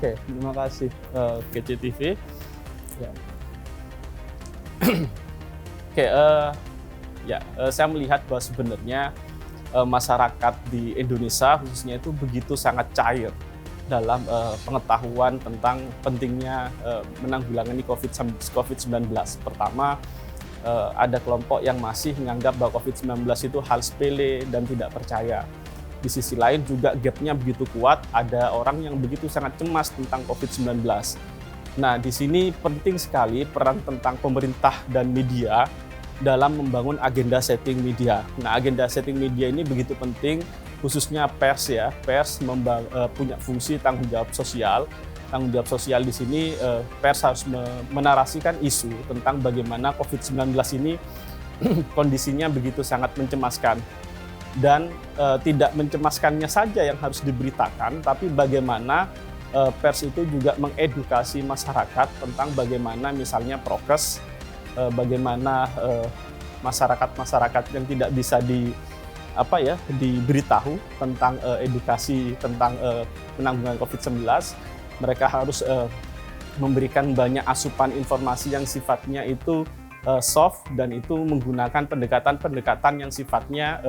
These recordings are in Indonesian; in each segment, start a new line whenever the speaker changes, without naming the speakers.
Oke, terima kasih GCTV. Ya. Oke, saya melihat bahwa sebenarnya masyarakat di Indonesia khususnya itu begitu sangat cair dalam pengetahuan tentang pentingnya menanggulangi COVID-19. Pertama, ada kelompok yang masih menganggap bahwa COVID-19 itu hal sepele dan tidak percaya. Di sisi lain juga gap-nya begitu kuat, ada orang yang begitu sangat cemas tentang COVID-19. Nah, di sini penting sekali peran tentang pemerintah dan media dalam membangun agenda setting media. Nah, agenda setting media ini begitu penting, khususnya pers ya. Pers punya fungsi tanggung jawab sosial. Tanggung jawab sosial di sini, pers harus menarasikan isu tentang bagaimana COVID-19 ini kondisinya begitu sangat mencemaskan. Dan tidak mencemaskannya saja yang harus diberitakan, tapi bagaimana pers itu juga mengedukasi masyarakat tentang bagaimana misalnya prokes, bagaimana masyarakat yang tidak bisa diberitahu tentang edukasi tentang penanggulangan COVID-19, mereka harus memberikan banyak asupan informasi yang sifatnya itu soft dan itu menggunakan pendekatan-pendekatan yang sifatnya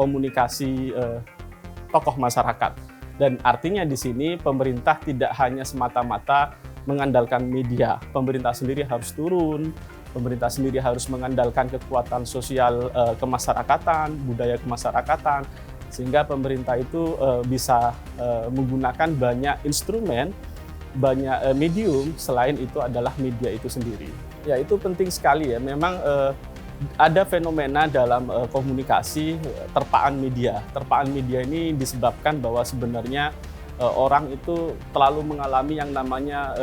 komunikasi tokoh masyarakat. Dan artinya di sini pemerintah tidak hanya semata-mata mengandalkan media. Pemerintah sendiri harus turun, pemerintah sendiri harus mengandalkan kekuatan sosial kemasyarakatan, budaya kemasyarakatan, sehingga pemerintah itu bisa menggunakan banyak instrumen, banyak medium, selain itu adalah media itu sendiri. Ya, itu penting sekali ya, memang ada fenomena dalam komunikasi terpaan media. Terpaan media ini disebabkan bahwa sebenarnya orang itu terlalu mengalami yang namanya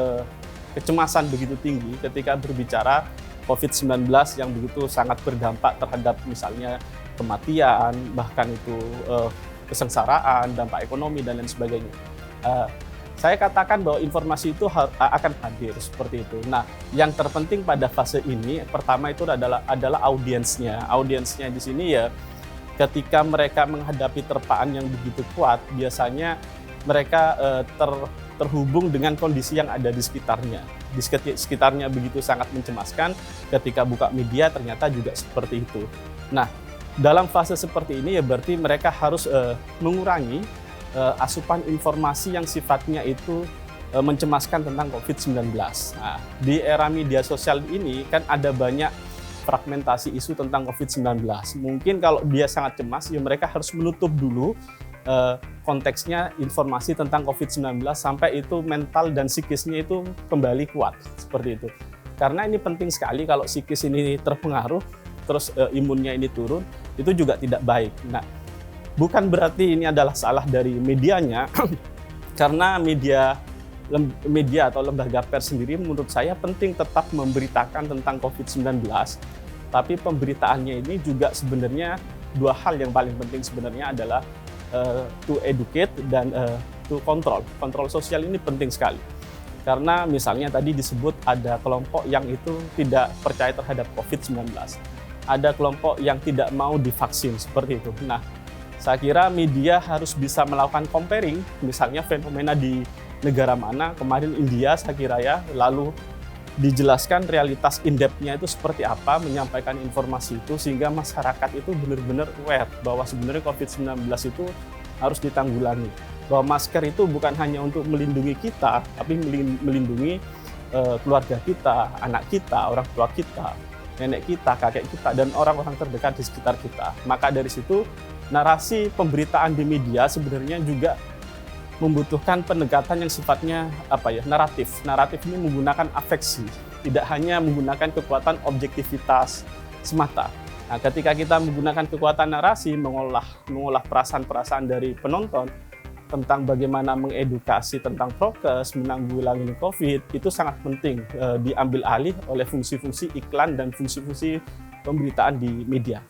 kecemasan begitu tinggi ketika berbicara COVID-19 yang begitu sangat berdampak terhadap misalnya kematian, bahkan itu kesengsaraan, dampak ekonomi, dan lain sebagainya. Saya katakan bahwa informasi itu akan hadir seperti itu. Nah, yang terpenting pada fase ini, pertama itu adalah audiensnya. Audiensnya di sini ya, ketika mereka menghadapi terpaan yang begitu kuat, biasanya mereka terhubung dengan kondisi yang ada di sekitarnya. Di sekitarnya begitu sangat mencemaskan, ketika buka media ternyata juga seperti itu. Nah, dalam fase seperti ini ya berarti mereka harus mengurangi asupan informasi yang sifatnya itu mencemaskan tentang COVID-19. Nah, di era media sosial ini kan ada banyak fragmentasi isu tentang COVID-19. Mungkin kalau dia sangat cemas, ya mereka harus menutup dulu konteksnya informasi tentang COVID-19 sampai itu mental dan psikisnya itu kembali kuat, seperti itu. Karena ini penting sekali, kalau psikis ini terpengaruh, terus imunnya ini turun, itu juga tidak baik. Nah, bukan berarti ini adalah salah dari medianya, karena media atau lembaga pers sendiri menurut saya penting tetap memberitakan tentang COVID-19, tapi pemberitaannya ini juga sebenarnya dua hal yang paling penting sebenarnya adalah to educate dan to control. Kontrol sosial ini penting sekali. Karena misalnya tadi disebut ada kelompok yang itu tidak percaya terhadap COVID-19. Ada kelompok yang tidak mau divaksin, seperti itu. Nah, saya kira media harus bisa melakukan comparing, misalnya fenomena di negara mana, kemarin India saya kira ya, lalu dijelaskan realitas in-depth-nya itu seperti apa, menyampaikan informasi itu, sehingga masyarakat itu benar-benar aware bahwa sebenarnya COVID-19 itu harus ditanggulangi. Bahwa masker itu bukan hanya untuk melindungi kita, tapi melindungi keluarga kita, anak kita, orang tua kita, nenek kita, kakek kita, dan orang-orang terdekat di sekitar kita. Maka dari situ, narasi pemberitaan di media sebenarnya juga membutuhkan pendekatan yang sifatnya naratif. Naratif ini menggunakan afeksi, tidak hanya menggunakan kekuatan objektivitas semata. Nah, ketika kita menggunakan kekuatan narasi, mengolah perasaan-perasaan dari penonton tentang bagaimana mengedukasi tentang prokes, menanggulangi COVID, itu sangat penting diambil alih oleh fungsi-fungsi iklan dan fungsi-fungsi pemberitaan di media.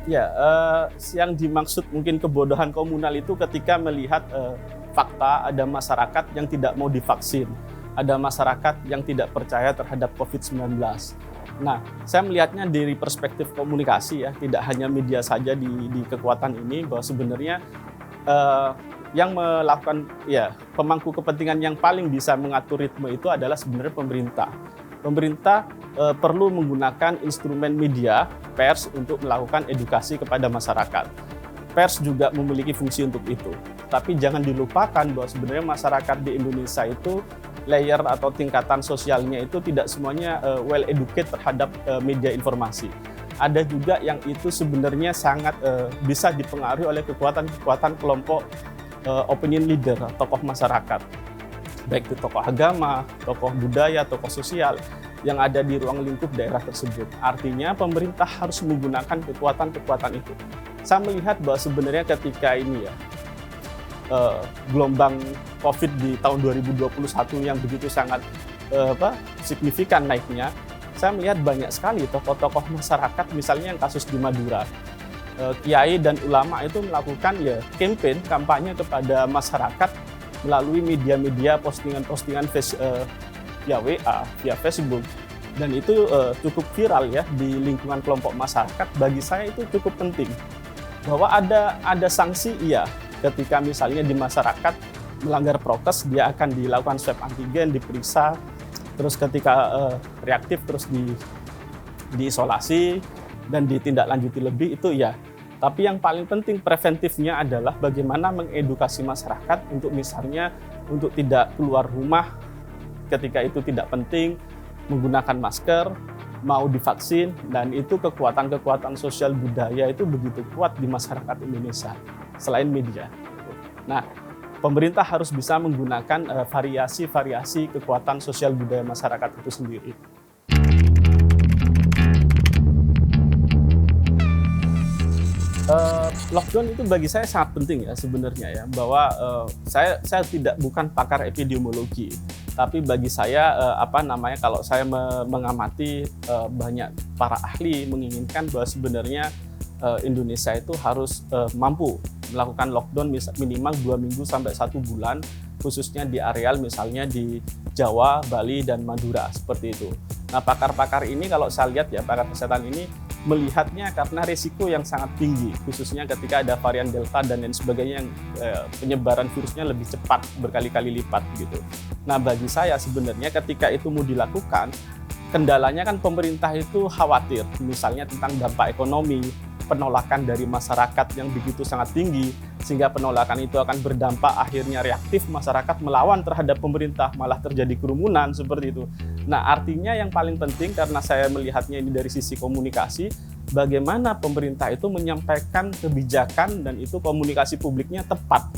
Ya, yang dimaksud mungkin kebodohan komunal itu ketika melihat fakta ada masyarakat yang tidak mau divaksin, ada masyarakat yang tidak percaya terhadap COVID-19. Nah, saya melihatnya dari perspektif komunikasi ya, tidak hanya media saja di kekuatan ini, bahwa sebenarnya yang melakukan ya pemangku kepentingan yang paling bisa mengatur ritme itu adalah sebenarnya pemerintah. Pemerintah perlu menggunakan instrumen media, pers untuk melakukan edukasi kepada masyarakat. Pers juga memiliki fungsi untuk itu. Tapi jangan dilupakan bahwa sebenarnya masyarakat di Indonesia itu layer atau tingkatan sosialnya itu tidak semuanya well educated terhadap media informasi. Ada juga yang itu sebenarnya sangat bisa dipengaruhi oleh kekuatan-kekuatan kelompok opinion leader, tokoh masyarakat. Baik itu tokoh agama, tokoh budaya, tokoh sosial yang ada di ruang lingkup daerah tersebut. Artinya pemerintah harus menggunakan kekuatan-kekuatan itu. Saya melihat bahwa sebenarnya ketika ini ya, gelombang COVID di tahun 2021 yang begitu sangat signifikan naiknya, saya melihat banyak sekali tokoh-tokoh masyarakat, misalnya yang kasus di Madura, kiai dan ulama itu melakukan ya kampanye kepada masyarakat melalui media-media postingan-postingan via WA, via Facebook, dan itu cukup viral ya di lingkungan kelompok masyarakat. Bagi saya itu cukup penting bahwa ada sanksi iya. Ketika misalnya di masyarakat melanggar prokes, dia akan dilakukan swab antigen, diperiksa, terus ketika reaktif terus diisolasi dan ditindaklanjuti lebih, itu ya. Tapi yang paling penting preventifnya adalah bagaimana mengedukasi masyarakat untuk misalnya untuk tidak keluar rumah ketika itu tidak penting, menggunakan masker, mau divaksin, dan itu kekuatan-kekuatan sosial budaya itu begitu kuat di masyarakat Indonesia. Selain media. Nah, pemerintah harus bisa menggunakan variasi-variasi kekuatan sosial budaya masyarakat itu sendiri. Lockdown itu bagi saya sangat penting ya sebenarnya ya, bahwa saya bukan pakar epidemiologi, tapi bagi saya kalau saya mengamati banyak para ahli menginginkan bahwa sebenarnya Indonesia itu harus mampu melakukan lockdown minimal 2 minggu sampai 1 bulan, khususnya di areal misalnya di Jawa, Bali, dan Madura, seperti itu. Nah, pakar-pakar ini kalau saya lihat ya, pakar kesehatan ini melihatnya karena risiko yang sangat tinggi, khususnya ketika ada varian Delta dan lain sebagainya yang penyebaran virusnya lebih cepat, berkali-kali lipat gitu. Nah, bagi saya sebenarnya ketika itu mau dilakukan, kendalanya kan pemerintah itu khawatir, misalnya tentang dampak ekonomi, penolakan dari masyarakat yang begitu sangat tinggi, sehingga penolakan itu akan berdampak akhirnya reaktif masyarakat melawan terhadap pemerintah, malah terjadi kerumunan seperti itu. Nah, artinya yang paling penting karena saya melihatnya ini dari sisi komunikasi, bagaimana pemerintah itu menyampaikan kebijakan dan itu komunikasi publiknya tepat,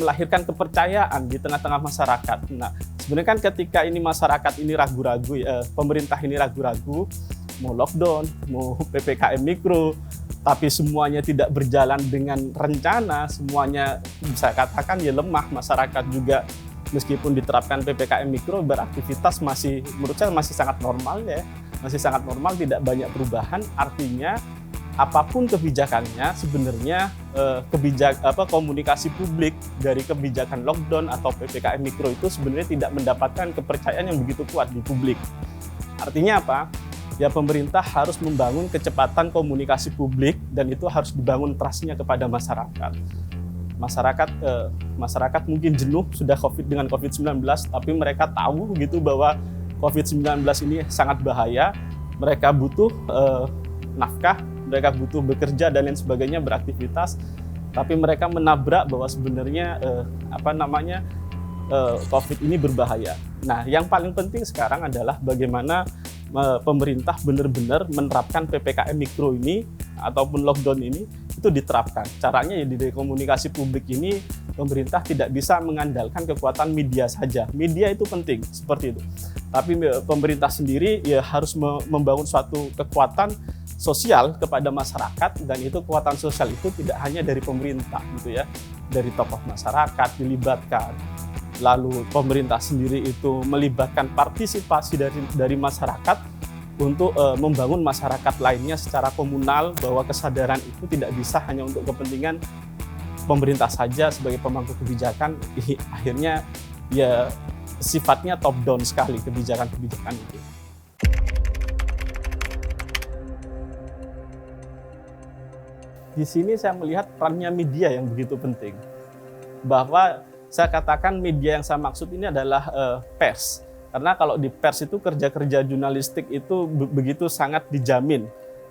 melahirkan kepercayaan di tengah-tengah masyarakat. Nah, sebenarnya kan ketika ini masyarakat ini ragu-ragu, pemerintah ini ragu-ragu, mau lockdown, mau PPKM mikro, tapi semuanya tidak berjalan dengan rencana, semuanya bisa katakan ya lemah, masyarakat juga meskipun diterapkan PPKM mikro beraktivitas menurut saya masih sangat normal ya, masih sangat normal, tidak banyak perubahan. Artinya apapun kebijakannya sebenarnya komunikasi publik dari kebijakan lockdown atau PPKM mikro itu sebenarnya tidak mendapatkan kepercayaan yang begitu kuat di publik. Artinya apa? Ya, pemerintah harus membangun kecepatan komunikasi publik dan itu harus dibangun trust-nya kepada masyarakat. Masyarakat mungkin jenuh sudah dengan COVID-19, tapi mereka tahu gitu bahwa COVID-19 ini sangat bahaya. Mereka butuh nafkah, mereka butuh bekerja dan lain sebagainya, beraktivitas, tapi mereka menabrak bahwa sebenarnya COVID ini berbahaya. Nah, yang paling penting sekarang adalah bagaimana pemerintah benar-benar menerapkan PPKM mikro ini ataupun lockdown ini itu diterapkan. Caranya ya di komunikasi publik ini pemerintah tidak bisa mengandalkan kekuatan media saja. Media itu penting seperti itu. Tapi pemerintah sendiri ya harus membangun suatu kekuatan sosial kepada masyarakat, dan itu kekuatan sosial itu tidak hanya dari pemerintah gitu ya. Dari tokoh masyarakat dilibatkan. Lalu pemerintah sendiri itu melibatkan partisipasi dari masyarakat untuk membangun masyarakat lainnya secara komunal, bahwa kesadaran itu tidak bisa hanya untuk kepentingan pemerintah saja sebagai pemangku kebijakan. Akhirnya ya sifatnya top down sekali kebijakan-kebijakan itu. Di sini saya melihat perannya media yang begitu penting. Bahwa saya katakan media yang saya maksud ini adalah pers. Karena kalau di pers itu kerja-kerja jurnalistik itu begitu sangat dijamin.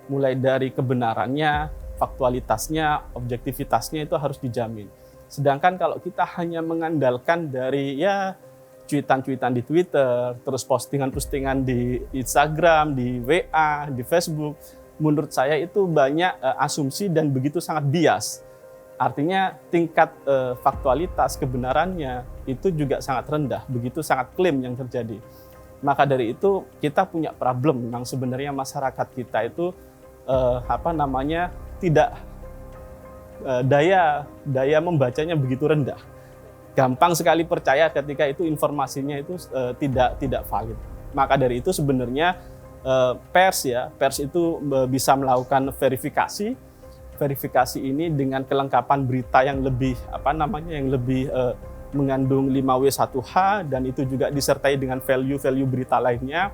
Mulai dari kebenarannya, faktualitasnya, objektivitasnya itu harus dijamin. Sedangkan kalau kita hanya mengandalkan dari ya cuitan-cuitan di Twitter, terus postingan-postingan di Instagram, di WA, di Facebook, menurut saya itu banyak asumsi dan begitu sangat bias. Artinya tingkat faktualitas kebenarannya itu juga sangat rendah, begitu sangat klaim yang terjadi. Maka dari itu kita punya problem memang sebenarnya masyarakat kita itu tidak daya membacanya begitu rendah. Gampang sekali percaya ketika itu informasinya itu tidak valid. Maka dari itu sebenarnya pers itu bisa melakukan verifikasi ini dengan kelengkapan berita yang lebih mengandung 5W1H, dan itu juga disertai dengan value berita lainnya,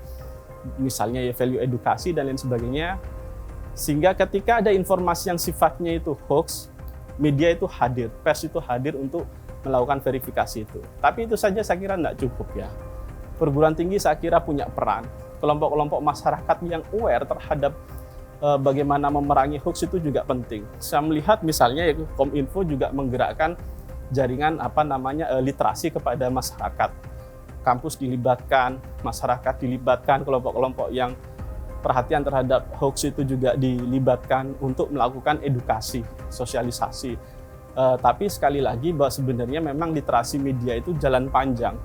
misalnya ya value edukasi dan lain sebagainya, sehingga ketika ada informasi yang sifatnya itu hoax, media itu hadir, pers itu hadir untuk melakukan verifikasi itu. Tapi itu saja saya kira tidak cukup ya. Perguruan tinggi saya kira punya peran. Kelompok-kelompok masyarakat yang aware terhadap bagaimana memerangi hoax itu juga penting. Saya melihat misalnya ya, Kominfo juga menggerakkan jaringan literasi kepada masyarakat. Kampus dilibatkan, masyarakat dilibatkan, kelompok-kelompok yang perhatian terhadap hoax itu juga dilibatkan untuk melakukan edukasi, sosialisasi. Tapi sekali lagi bahwa sebenarnya memang literasi media itu jalan panjang.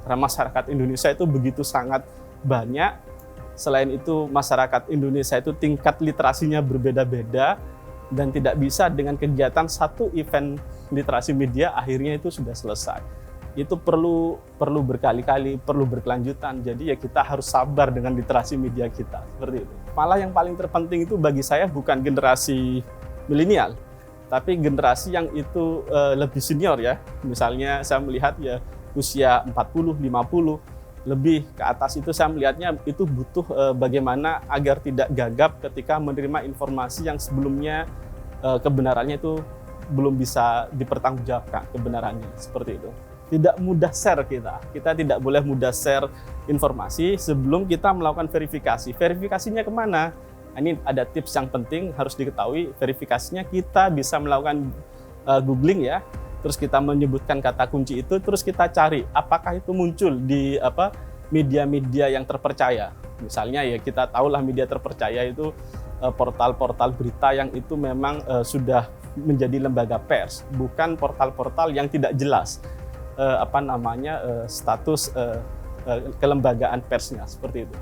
Karena masyarakat Indonesia itu begitu sangat banyak. Selain itu masyarakat Indonesia itu tingkat literasinya berbeda-beda, dan tidak bisa dengan kegiatan satu event literasi media akhirnya itu sudah selesai. Itu perlu berkali-kali, perlu berkelanjutan. Jadi ya kita harus sabar dengan literasi media kita, seperti itu. Malah yang paling terpenting itu bagi saya bukan generasi milenial, tapi generasi yang itu lebih senior ya. Misalnya saya melihat ya usia 40, 50, lebih ke atas itu saya melihatnya itu butuh bagaimana agar tidak gagap ketika menerima informasi yang sebelumnya kebenarannya itu belum bisa dipertanggungjawabkan kebenarannya, seperti itu. Tidak mudah share kita tidak boleh mudah share informasi sebelum kita melakukan verifikasi. Verifikasinya kemana? Ini ada tips yang penting harus diketahui. Verifikasinya kita bisa melakukan googling ya, terus kita menyebutkan kata kunci itu, terus kita cari apakah itu muncul di media-media yang terpercaya. Misalnya ya kita tahulah media terpercaya itu portal-portal berita yang itu memang sudah menjadi lembaga pers, bukan portal-portal yang tidak jelas status kelembagaan persnya, seperti itu.